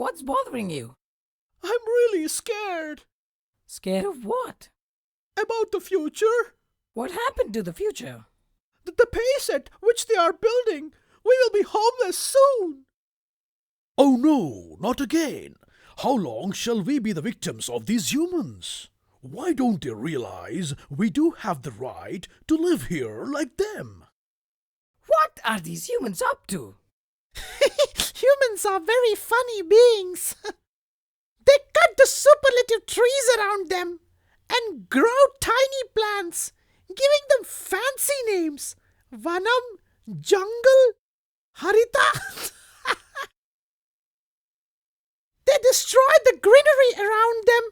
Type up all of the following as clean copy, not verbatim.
What's bothering you? I'm really scared. Scared of what? About the future. What happened to the future? The pace at which they are building. We will be homeless soon. Oh no, not again. How long shall we be the victims of these humans? Why don't they realize we do have the right to live here like them? What are these humans up to? Humans are very funny beings. They cut the superlative trees around them and grow tiny plants, giving them fancy names. Vanam, jungle, Harita. They destroy the greenery around them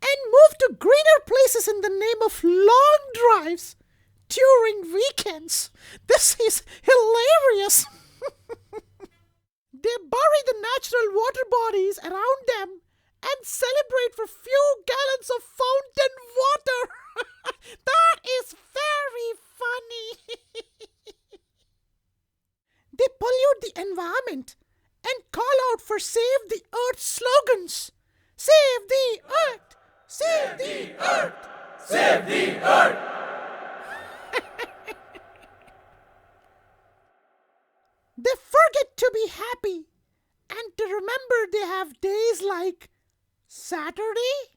and move to greener places in the name of long drives during weekends. This is hilarious. They bury the natural water bodies around them and celebrate for few gallons of fountain water. That is very funny. They pollute the environment and call out for Save the Earth slogans. Save the Earth! Save the Earth! Save the Earth! They forget to be happy and to remember they have days like Saturday,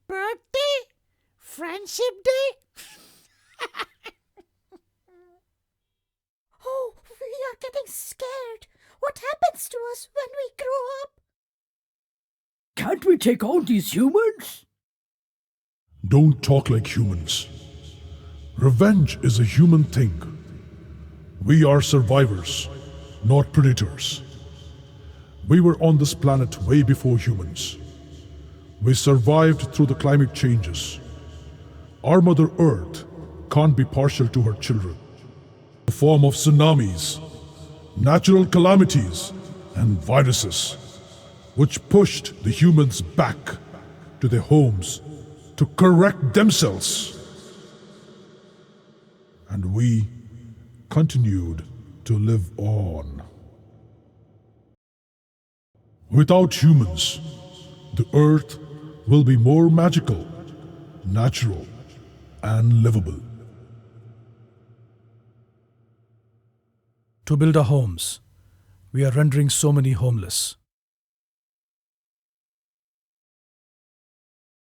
birthday, friendship day. Oh, we are getting scared. What happens to us when we grow up? Can't we take on these humans? Don't talk like humans. Revenge is a human thing. We are survivors, not predators. We were on this planet way before humans. We survived through the climate changes. Our Mother Earth can't be partial to her children. In the form of tsunamis, natural calamities, and viruses, which pushed the humans back to their homes to correct themselves. And we continued to live on. Without humans, the earth will be more magical, natural, and livable. To build our homes, we are rendering so many homeless.